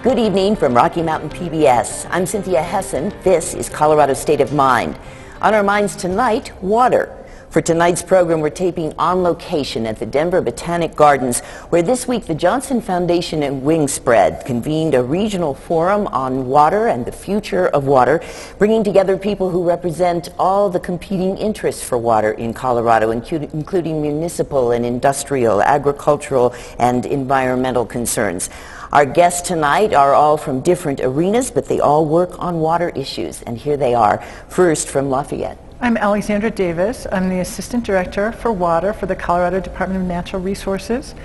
Good evening from Rocky Mountain PBS. I'm Cynthia Hessen. This is Colorado State of Mind. On our minds tonight, water. For tonight's program, we're taping on location at the Denver Botanic Gardens, where this week the Johnson Foundation and Wingspread convened a regional forum on water and the future of water, bringing together people who represent all the competing interests for water in Colorado, including municipal and industrial, agricultural, and environmental concerns. Our guests tonight are all from different arenas, but they all work on water issues, and here they are. First, from Lafayette. I'm Alexandra Davis. I'm the Assistant Director for Water for the Colorado Department of Natural Resources.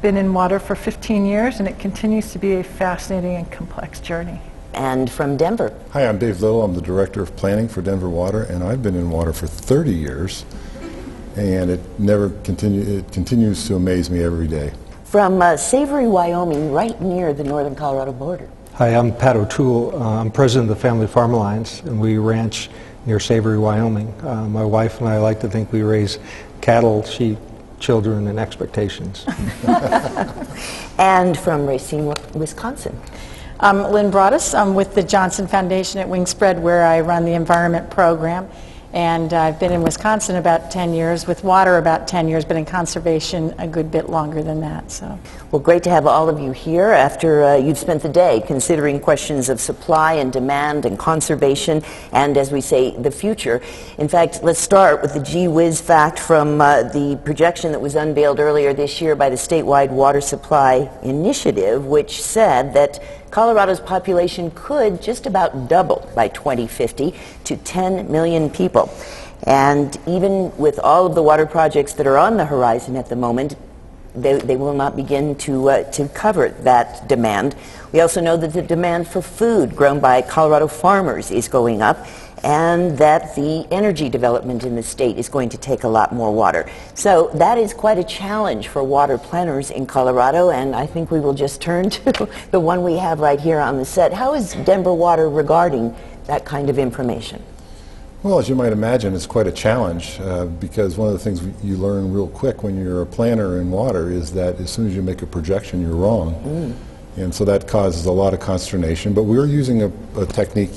Been in water for 15 years, and it continues to be a fascinating and complex journey. And from Denver. Hi, I'm Dave Little. I'm the Director of Planning for Denver Water, and I've been in water for 30 years, and it continues to amaze me every day. From Savory, Wyoming, right near the northern Colorado border. Hi, I'm Pat O'Toole. I'm president of the Family Farm Alliance, and we ranch near Savory, Wyoming. My wife and I like to think we raise cattle, sheep, children, and expectations. And from Racine, Wisconsin. I'm Lynn Broaddus. I'm with the Johnson Foundation at Wingspread, where I run the environment program. And I've been in Wisconsin about 10 years, with water about 10 years, but in conservation a good bit longer than that. So, well, great to have all of you here after you've spent the day considering questions of supply and demand and conservation and, as we say, the future. In fact, let's start with the gee whiz fact from the projection that was unveiled earlier this year by the statewide Water Supply Initiative, which said that Colorado's population could just about double by 2050 to 10 million people. And even with all of the water projects that are on the horizon at the moment, they will not begin to cover that demand. We also know that the demand for food grown by Colorado farmers is going up, and that the energy development in the state is going to take a lot more water. So that is quite a challenge for water planners in Colorado, and I think we will just turn to the one we have right here on the set. How is Denver Water regarding that kind of information? Well, as you might imagine, it's quite a challenge because one of the things you learn real quick when you're a planner in water is that as soon as you make a projection, you're wrong. And so that causes a lot of consternation. But we're using a technique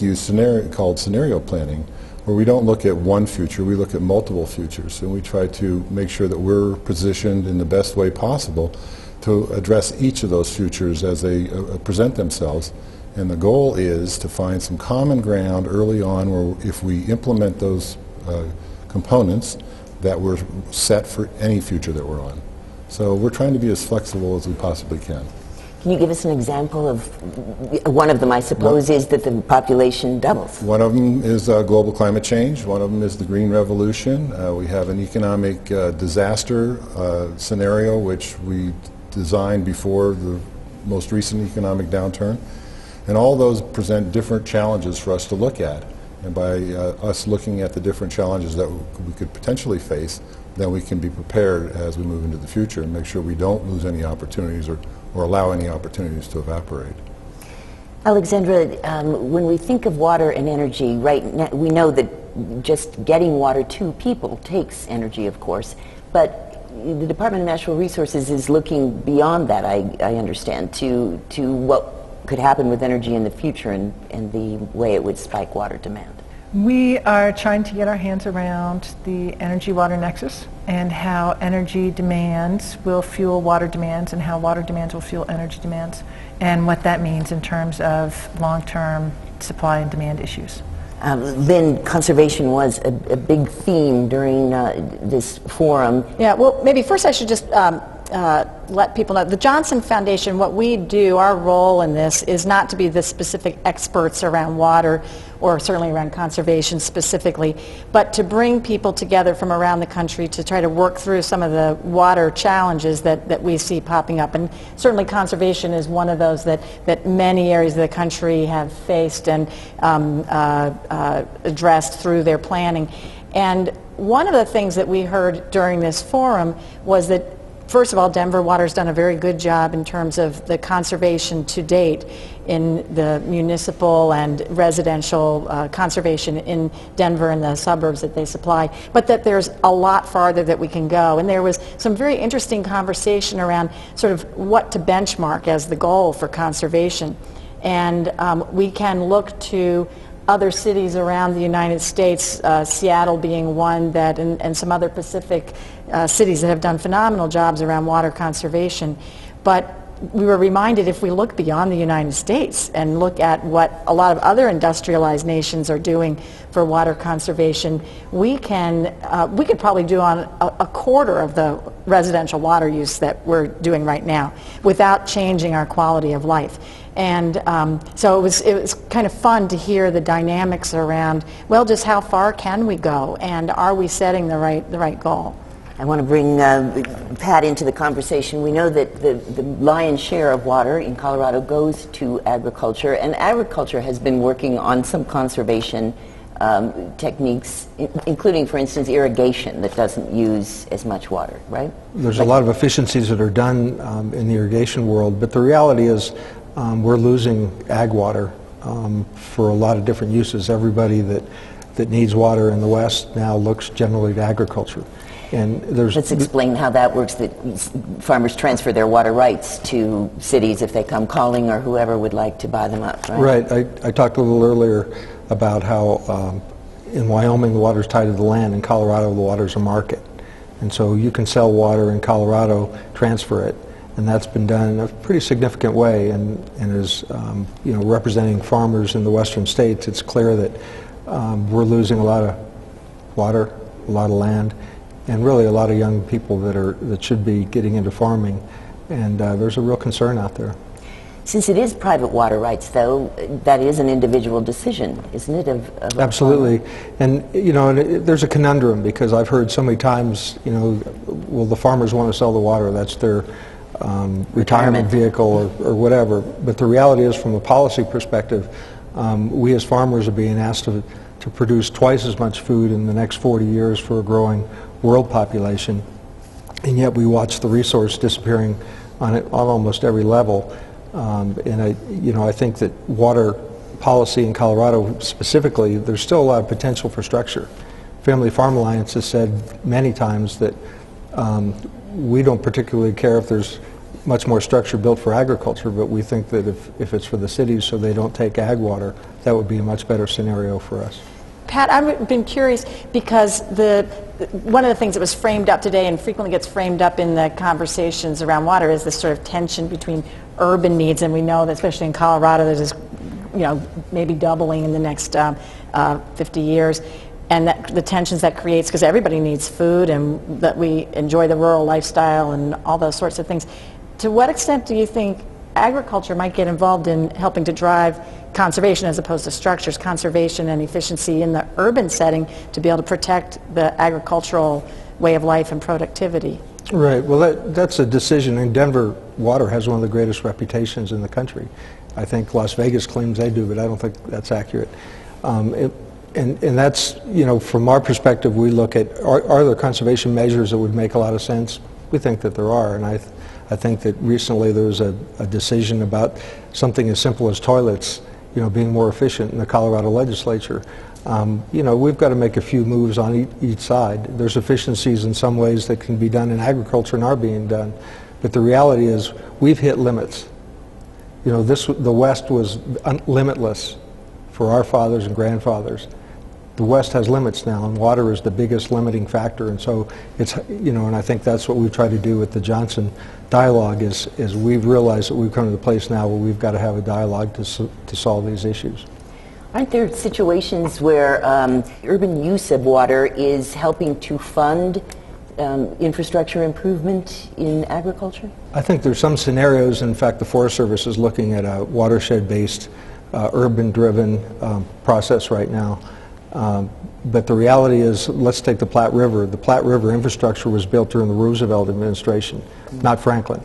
called scenario planning, where we don't look at one future, we look at multiple futures. And we try to make sure that we're positioned in the best way possible to address each of those futures as they present themselves. And the goal is to find some common ground early on where if we implement those components, that we're set for any future that we're on. So we're trying to be as flexible as we possibly can. Can you give us an example of one of them, I suppose, is that the population doubles? One of them is global climate change. One of them is the green revolution. We have an economic disaster scenario, which we designed before the most recent economic downturn. And all those present different challenges for us to look at. And by us looking at the different challenges that we could potentially face, then we can be prepared as we move into the future and make sure we don't lose any opportunities or allow any opportunities to evaporate. Alexandra, when we think of water and energy, right now, we know that just getting water to people takes energy, of course, but the Department of Natural Resources is looking beyond that, I understand, to what could happen with energy in the future and the way it would spike water demand. We are trying to get our hands around the energy-water nexus and how energy demands will fuel water demands and how water demands will fuel energy demands, and what that means in terms of long-term supply and demand issues. Then conservation was a big theme during this forum. yeah, well, maybe first I should just let people know. The Johnson Foundation, what we do, our role in this is not to be the specific experts around water or certainly around conservation specifically, but to bring people together from around the country to try to work through some of the water challenges that we see popping up. And certainly conservation is one of those that many areas of the country have faced and addressed through their planning. And one of the things that we heard during this forum was that, first of all, Denver Water's done a very good job in terms of the conservation to date in the municipal and residential conservation in Denver and the suburbs that they supply, but that there's a lot farther that we can go. And there was some very interesting conversation around sort of what to benchmark as the goal for conservation. And we can look to other cities around the United States, Seattle being one that, and some other Pacific cities that have done phenomenal jobs around water conservation. But we were reminded, if we look beyond the United States and look at what a lot of other industrialized nations are doing for water conservation, we could probably do on a quarter of the residential water use that we're doing right now without changing our quality of life. And so it was kind of fun to hear the dynamics around, well, just how far can we go, and are we setting the right goal? I want to bring Pat into the conversation. We know that the lion's share of water in Colorado goes to agriculture, and agriculture has been working on some conservation techniques, including, for instance, irrigation that doesn't use as much water, right? There's a lot of efficiencies that are done in the irrigation world, but the reality is we're losing ag water for a lot of different uses. Everybody that needs water in the West now looks generally to agriculture. And let's explain how that works, that farmers transfer their water rights to cities if they come calling, or whoever would like to buy them up, right? Right. I talked a little earlier about how in Wyoming the water's tied to the land, in Colorado the water's a market. And so you can sell water in Colorado, transfer it, and that's been done in a pretty significant way, and is representing farmers in the western states. It's clear that we're losing a lot of water, a lot of land, and really a lot of young people that should be getting into farming, and there's a real concern out there. Since it is private water rights, though, that is an individual decision, isn't it? Of Absolutely, and there's a conundrum, because I've heard so many times, well, the farmers want to sell the water, that's their retirement vehicle or whatever. But the reality is, from a policy perspective, we as farmers are being asked to produce twice as much food in the next 40 years for a growing world population, and yet we watch the resource disappearing on almost every level. And I think that water policy in Colorado specifically, there's still a lot of potential for structure. Family Farm Alliance has said many times that we don't particularly care if there's much more structure built for agriculture, but we think that if it's for the cities so they don't take ag water, that would be a much better scenario for us. Pat, I've been curious, because one of the things that was framed up today and frequently gets framed up in the conversations around water is this sort of tension between urban needs, and we know that especially in Colorado there's this, maybe doubling in the next 50 years, and the tensions that creates, because everybody needs food and that we enjoy the rural lifestyle and all those sorts of things. To what extent do you think agriculture might get involved in helping to drive conservation as opposed to structures, conservation and efficiency in the urban setting to be able to protect the agricultural way of life and productivity? Right. Well, that's a decision. And Denver water has one of the greatest reputations in the country. I think Las Vegas claims they do, but I don't think that's accurate. And that's, from our perspective, we look at, are there conservation measures that would make a lot of sense? We think that there are, and I think that recently there was a decision about something as simple as toilets, being more efficient in the Colorado legislature. We've got to make a few moves on each side. There's efficiencies in some ways that can be done in agriculture and are being done, but the reality is we've hit limits. The West was limitless for our fathers and grandfathers. The West has limits now, and water is the biggest limiting factor. And so it's, and I think that's what we've tried to do with the Johnson dialogue is we've realized that we've come to the place now where we've got to have a dialogue to solve these issues. Aren't there situations where urban use of water is helping to fund infrastructure improvement in agriculture? I think there's some scenarios. In fact, the Forest Service is looking at a watershed-based, urban-driven process right now. But the reality is, let's take the Platte River. The Platte River infrastructure was built during the Roosevelt administration, not Franklin.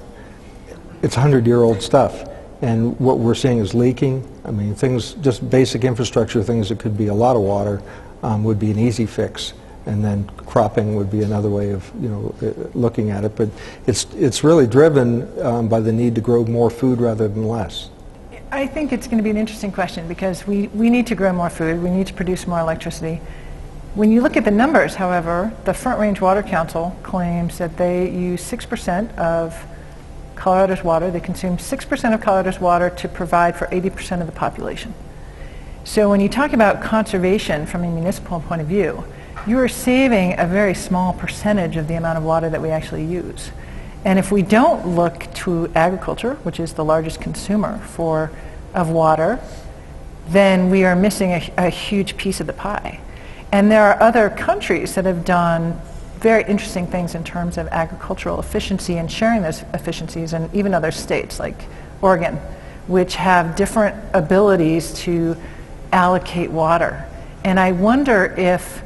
It's 100-year-old stuff, and what we're seeing is leaking. I mean, things, just basic infrastructure things that could be a lot of water would be an easy fix, and then cropping would be another way of looking at it. But it's really driven by the need to grow more food rather than less. I think it's going to be an interesting question, because we need to grow more food, we need to produce more electricity. When you look at the numbers, however, the Front Range Water Council claims that they use 6% of Colorado's water. They consume 6% of Colorado's water to provide for 80% of the population. So when you talk about conservation from a municipal point of view, you are saving a very small percentage of the amount of water that we actually use. And if we don't look to agriculture, which is the largest consumer of water, then we are missing a huge piece of the pie. And there are other countries that have done very interesting things in terms of agricultural efficiency and sharing those efficiencies, and even other states like Oregon, which have different abilities to allocate water. And I wonder if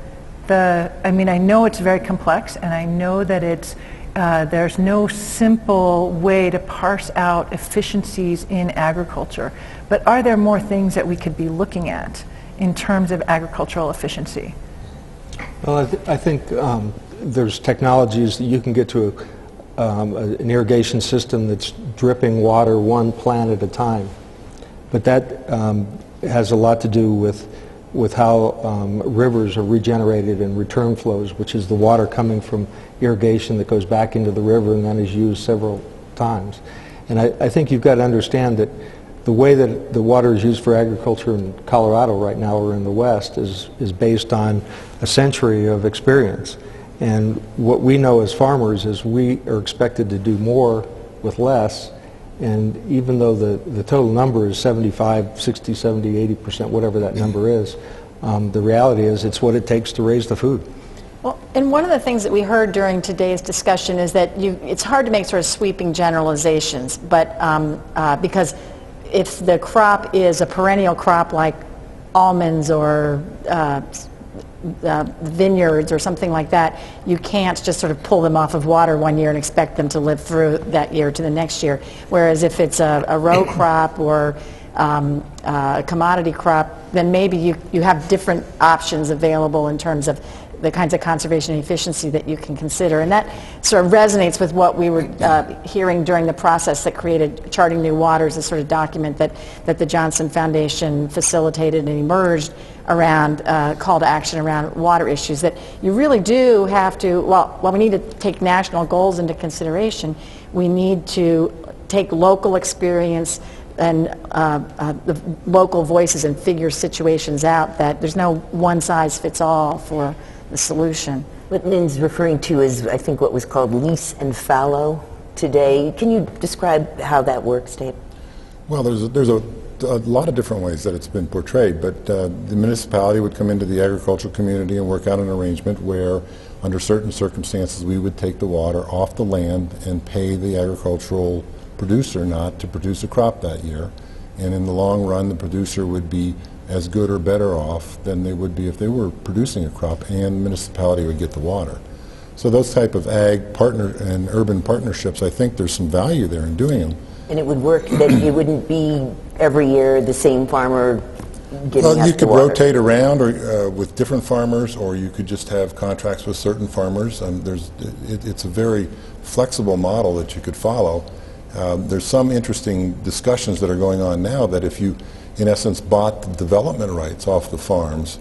I know it's very complex, and I know that there's no simple way to parse out efficiencies in agriculture, but are there more things that we could be looking at in terms of agricultural efficiency? Well, I think there's technologies that you can get to an irrigation system that's dripping water one plant at a time. But that has a lot to do with how rivers are regenerated and return flows, which is the water coming from irrigation that goes back into the river and then is used several times. And I think you've got to understand that the way that the water is used for agriculture in Colorado right now, or in the West, is based on a century of experience. And what we know as farmers is we are expected to do more with less. And even though the total number is 75, 60, 70, 80%, whatever that number is, the reality is it's what it takes to raise the food. Well, and one of the things that we heard during today's discussion is that it's hard to make sort of sweeping generalizations, but because if the crop is a perennial crop like almonds or vineyards or something like that, you can't just sort of pull them off of water one year and expect them to live through that year to the next year. Whereas if it's a row crop or a commodity crop, then maybe you have different options available in terms of the kinds of conservation and efficiency that you can consider. And that sort of resonates with what we were hearing during the process that created Charting New Waters, a sort of document that the Johnson Foundation facilitated and emerged around call to action around water issues, that you really do have to, while we need to take national goals into consideration, we need to take local experience and the local voices and figure situations out, that there's no one size fits all for the solution. What Lynn's referring to is, I think, what was called lease and fallow today. Can you describe how that works, Dave? Well, there's a lot of different ways that it's been portrayed, but the municipality would come into the agricultural community and work out an arrangement where, under certain circumstances, we would take the water off the land and pay the agricultural producer not to produce a crop that year. And in the long run, the producer would be as good or better off than they would be if they were producing a crop, and the municipality would get the water. So those type of ag partner and urban partnerships, I think there's some value there in doing them. And it would work that it wouldn't be every year the same farmer giving Well, us you the could water. rotate around or with different farmers, or you could just have contracts with certain farmers. It's a very flexible model that you could follow. There's some interesting discussions that are going on now that if you, in essence, bought the development rights off the farms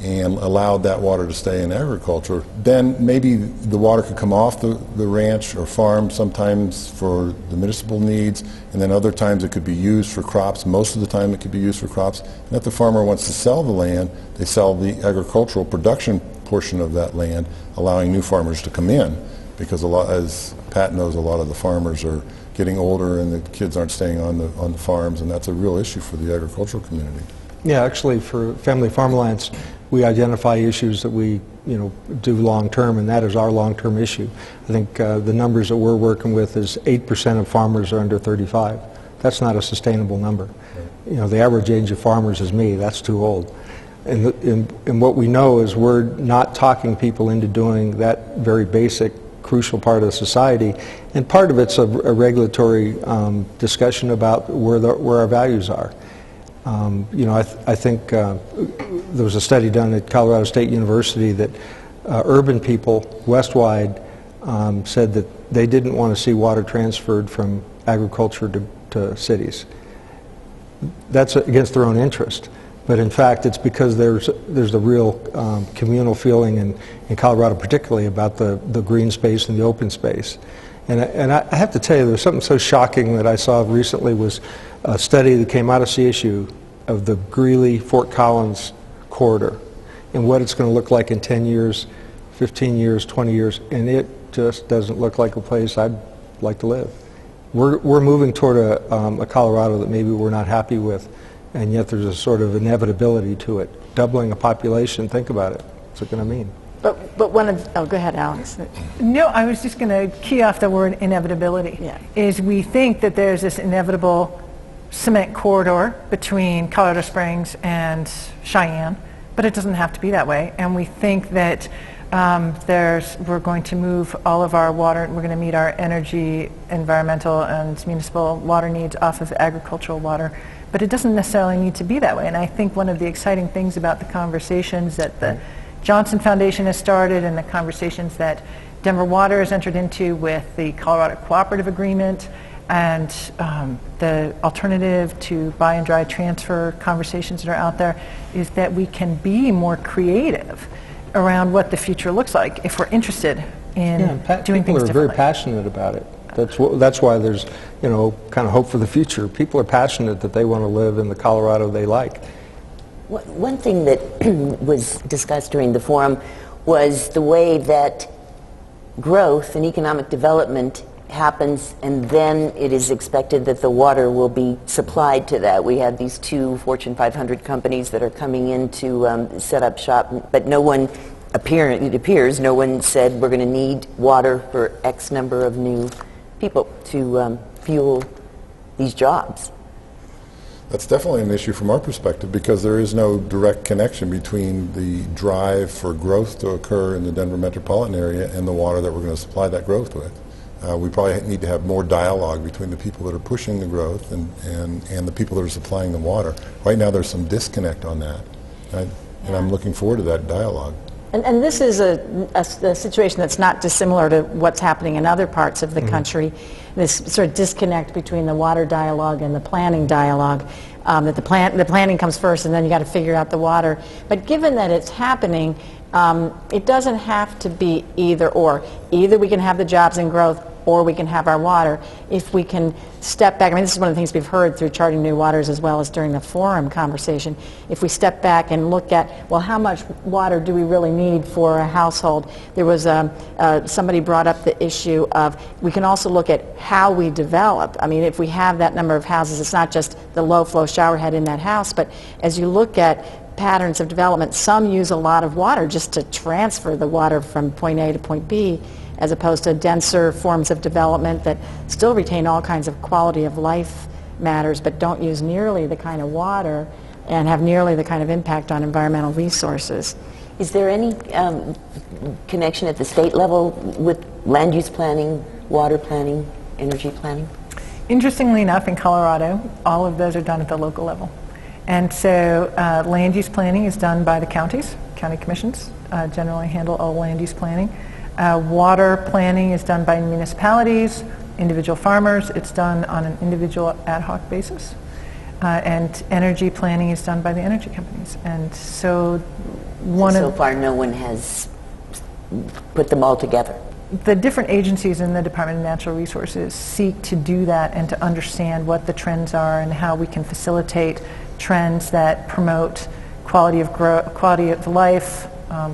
and allowed that water to stay in agriculture, then maybe the water could come off the ranch or farm sometimes for the municipal needs, and then other times it could be used for crops. Most of the time it could be used for crops. And if the farmer wants to sell the land, they sell the agricultural production portion of that land, allowing new farmers to come in, because as Pat knows, a lot of the farmers are getting older and the kids aren't staying on the farms, and that's a real issue for the agricultural community. Yeah, actually, for family farmlands, we identify issues that we, do long term, and that is our long term issue. I think the numbers that we're working with is 8% of farmers are under 35. That's not a sustainable number. Right. The average age of farmers is me. That's too old. And what we know is we're not talking people into doing that very basic, crucial part of society, and part of it's a regulatory discussion about where our values are. I think there was a study done at Colorado State University that urban people westwide said that they didn't want to see water transferred from agriculture to cities. That's against their own interest. But in fact, it's because there's a real communal feeling in Colorado particularly about the green space and the open space. And I have to tell you, there's something so shocking that I saw recently was a study that came out of CSU of the Greeley-Fort Collins corridor and what it's going to look like in 10 years, 15 years, 20 years, and it just doesn't look like a place I'd like to live. We're moving toward a Colorado that maybe we're not happy with, and yet there's a sort of inevitability to it. Doubling a population, think about it. What's it going to mean? But one of, oh, go ahead, Alex. No, I was just going to key off the word inevitability. Yeah. Is we think that there's this inevitable cement corridor between Colorado Springs and Cheyenne, but it doesn't have to be that way. And we think that we're going to move all of our water, we're going to meet our energy, environmental, and municipal water needs off of agricultural water. But it doesn't necessarily need to be that way. And I think one of the exciting things about the conversations that the Johnson Foundation has started and the conversations that Denver Water has entered into with the Colorado Cooperative Agreement and the alternative to buy and dry transfer conversations that are out there is that we can be more creative around what the future looks like if we're interested in doing things differently. People are very passionate about it. That's why there's, you know, kind of hope for the future. People are passionate that they want to live in the Colorado they like. One thing that was discussed during the forum was the way that growth and economic development happens, and then it is expected that the water will be supplied to that. We have these two Fortune 500 companies that are coming in to set up shop, but no one, it appears, no one said we're going to need water for X number of new people to fuel these jobs. That's definitely an issue from our perspective because there is no direct connection between the drive for growth to occur in the Denver metropolitan area and the water that we're going to supply that growth with. We probably need to have more dialogue between the people that are pushing the growth and the people that are supplying the water. Right now there's some disconnect on that, and I'm looking forward to that dialogue. And this is a situation that's not dissimilar to what's happening in other parts of the country, this sort of disconnect between the water dialogue and the planning dialogue, that the planning comes first and then you got to figure out the water. But given that it's happening, it doesn't have to be either or. Either we can have the jobs and growth or we can have our water. If we can step back, I mean, this is one of the things we've heard through Charting New Waters as well as during the forum conversation. If we step back and look at, well, how much water do we really need for a household? There was somebody brought up the issue of we can also look at how we develop. I mean, if we have that number of houses, it's not just the low-flow shower head in that house, but as you look at patterns of development, some use a lot of water just to transfer the water from point A to point B, as opposed to denser forms of development that still retain all kinds of quality of life matters but don't use nearly the kind of water and have nearly the kind of impact on environmental resources. Is there any connection at the state level with land use planning, water planning, energy planning? Interestingly enough, in Colorado, all of those are done at the local level. And so land use planning is done by the counties. County commissions generally handle all land use planning. Water planning is done by municipalities, individual farmers. It's done on an individual ad hoc basis. And energy planning is done by the energy companies. And so so far no one has put them all together. The different agencies in the Department of Natural Resources seek to do that and to understand what the trends are and how we can facilitate trends that promote quality of life,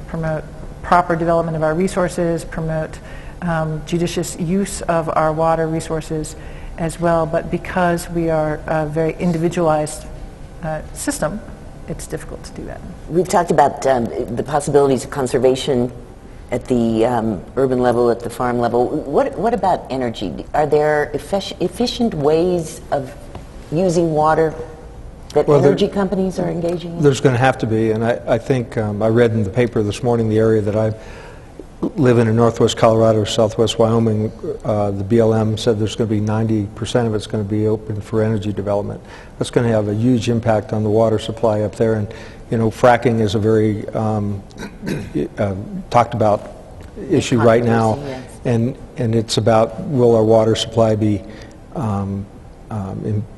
promote proper development of our resources, promote judicious use of our water resources as well. But because we are a very individualized system, it's difficult to do that. We've talked about the possibilities of conservation at the urban level, at the farm level. What about energy? Are there efficient ways of using water that energy companies are engaging in? There's going to have to be, and I think I read in the paper this morning the area that I live in northwest Colorado or southwest Wyoming, the BLM said there's going to be 90% of it's going to be open for energy development. That's going to have a huge impact on the water supply up there, and you know, fracking is a very talked about issue right now, yes. and it's about will our water supply be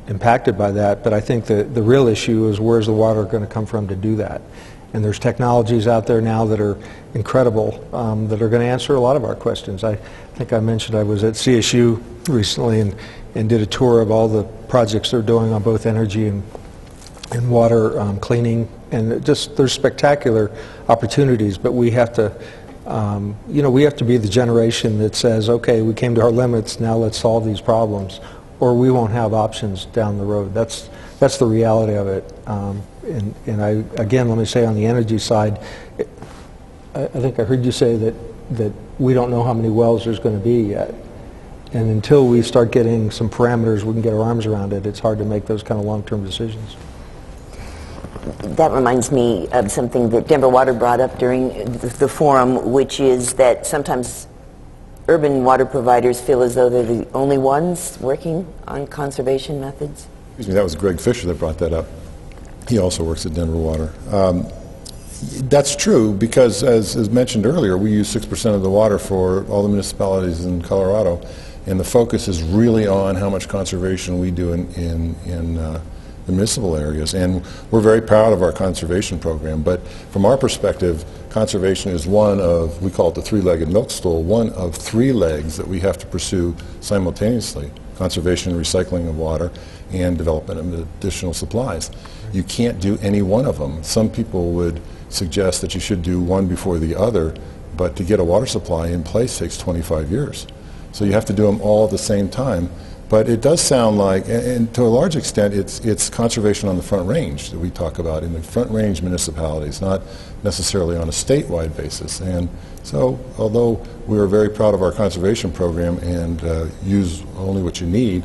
impacted by that. But I think the real issue is where's the water going to come from to do that. And there's technologies out there now that are incredible, that are going to answer a lot of our questions. I think I mentioned I was at CSU recently and did a tour of all the projects they're doing on both energy and water cleaning, and there's spectacular opportunities, but we have to we have to be the generation that says, okay, we came to our limits, now let's solve these problems, or we won't have options down the road. That's the reality of it. And again, let me say on the energy side, I think I heard you say that we don't know how many wells there's going to be yet. And until we start getting some parameters, we can get our arms around it, it's hard to make those kind of long-term decisions. That reminds me of something that Denver Water brought up during the forum, which is that sometimes urban water providers feel as though they're the only ones working on conservation methods. Excuse me, that was Greg Fisher that brought that up. He also works at Denver Water. That's true because, as mentioned earlier, we use 6% of the water for all the municipalities in Colorado, and the focus is really on how much conservation we do in the municipal areas, and we're very proud of our conservation program. But from our perspective, conservation is one of, we call it the three-legged milk stool, one of three legs that we have to pursue simultaneously: conservation and recycling of water and development of additional supplies. You can't do any one of them. Some people would suggest that you should do one before the other, but to get a water supply in place takes 25 years. So you have to do them all at the same time. But it does sound like, and to a large extent, it's conservation on the Front Range that we talk about in the Front Range municipalities, not necessarily on a statewide basis. And so, although we are very proud of our conservation program and use only what you need,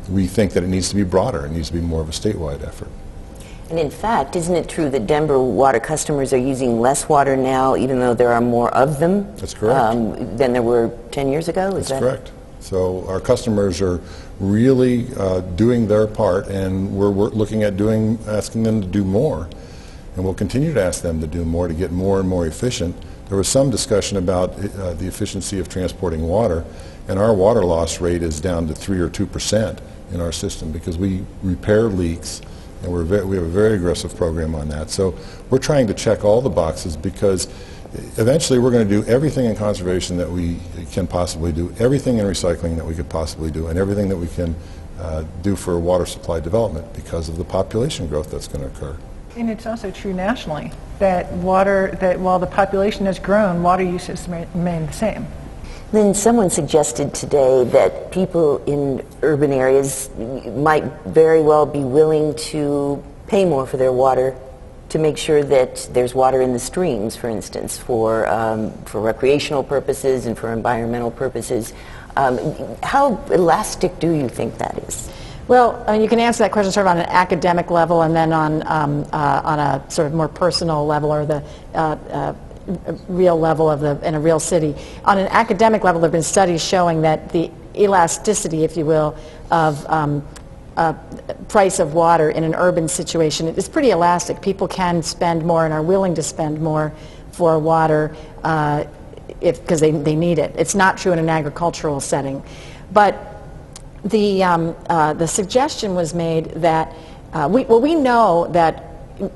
we think that it needs to be broader. It needs to be more of a statewide effort. And in fact, isn't it true that Denver Water customers are using less water now, even though there are more of them? That's correct. Than there were 10 years ago? That's correct. So our customers are really doing their part, and we're looking at asking them to do more. And we'll continue to ask them to do more to get more and more efficient. There was some discussion about the efficiency of transporting water, and our water loss rate is down to 3 or 2% in our system because we repair leaks, and we have a very aggressive program on that. So we're trying to check all the boxes because eventually we're going to do everything in conservation that we can possibly do, everything in recycling that we could possibly do, and everything that we can do for water supply development because of the population growth that's going to occur. And it's also true nationally that while the population has grown, water use has remained the same. Then someone suggested today that people in urban areas might very well be willing to pay more for their water to make sure that there's water in the streams, for instance, for recreational purposes and for environmental purposes. How elastic do you think that is? Well, you can answer that question sort of on an academic level and then on a sort of more personal level, or the real level in a real city. On an academic level, there have been studies showing that the elasticity, if you will, of price of water in an urban situation is pretty elastic. People can spend more and are willing to spend more for water because they need it. It's not true in an agricultural setting. But the suggestion was made that we know that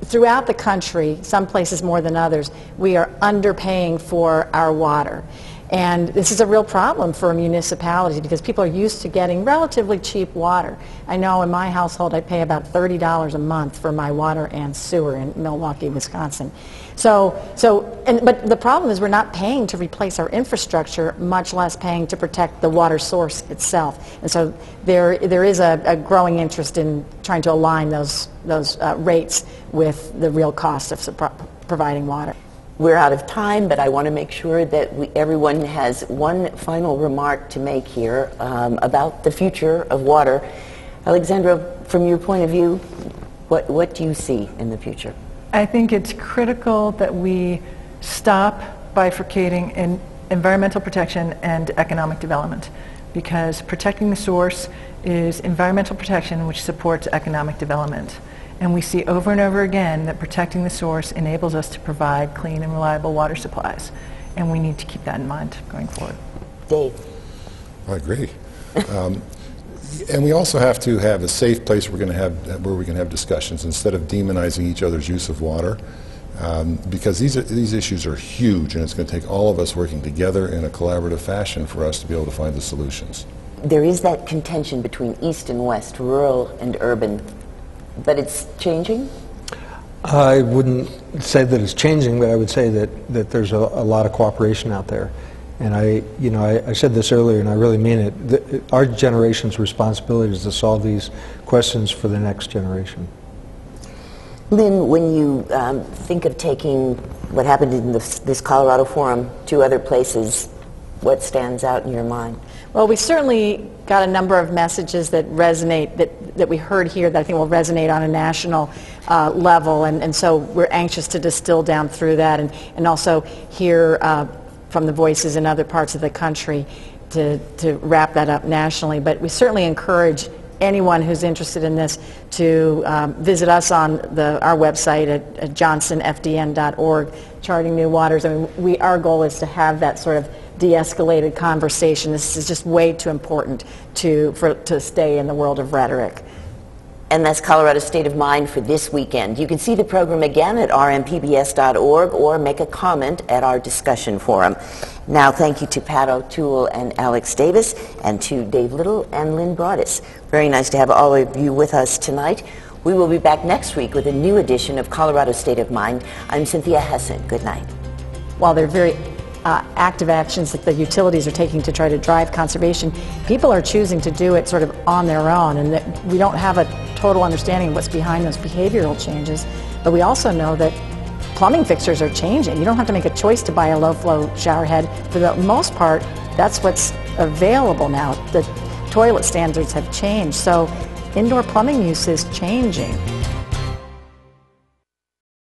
throughout the country, some places more than others, we are underpaying for our water. And this is a real problem for municipalities because people are used to getting relatively cheap water. I know in my household I pay about $30 a month for my water and sewer in Milwaukee, Wisconsin. But the problem is we're not paying to replace our infrastructure, much less paying to protect the water source itself. And so there is a growing interest in trying to align those rates with the real cost of providing water. We're out of time, but I want to make sure that everyone has one final remark to make here about the future of water. Alexandra, from your point of view, what do you see in the future? I think it's critical that we stop bifurcating in environmental protection and economic development, because protecting the source is environmental protection which supports economic development. And we see over and over again that protecting the source enables us to provide clean and reliable water supplies. And we need to keep that in mind going forward. Dave. I agree. And we also have to have a safe place where we can have discussions instead of demonizing each other's use of water, because these issues are huge, and it's going to take all of us working together in a collaborative fashion for us to be able to find the solutions. There is that contention between East and West, rural and urban, but it's changing? I wouldn't say that it's changing, but I would say that there's a lot of cooperation out there. And I said this earlier, and I really mean it. Our generation's responsibility is to solve these questions for the next generation. Lynn, when you think of taking what happened in this Colorado Forum to other places, what stands out in your mind? Well, we certainly got a number of messages that resonate, that we heard here, that I think will resonate on a national level, and so we're anxious to distill down through that and also hear from the voices in other parts of the country to wrap that up nationally. But we certainly encourage anyone who's interested in this to visit us on our website at johnsonfdn.org, Charting New Waters. I mean, our goal is to have that sort of de-escalated conversation. This is just way too important to stay in the world of rhetoric. And that's Colorado State of Mind for this weekend. You can see the program again at rmpbs.org or make a comment at our discussion forum. Now, thank you to Pat O'Toole and Alex Davis, and to Dave Little and Lynn Broaddus. Very nice to have all of you with us tonight. We will be back next week with a new edition of Colorado State of Mind. I'm Cynthia Hessen. Good night. While they're very active actions that the utilities are taking to try to drive conservation, people are choosing to do it sort of on their own, and that we don't have a total understanding of what's behind those behavioral changes. But we also know that plumbing fixtures are changing. You don't have to make a choice to buy a low-flow shower head. For the most part, that's what's available now. The toilet standards have changed, so indoor plumbing use is changing.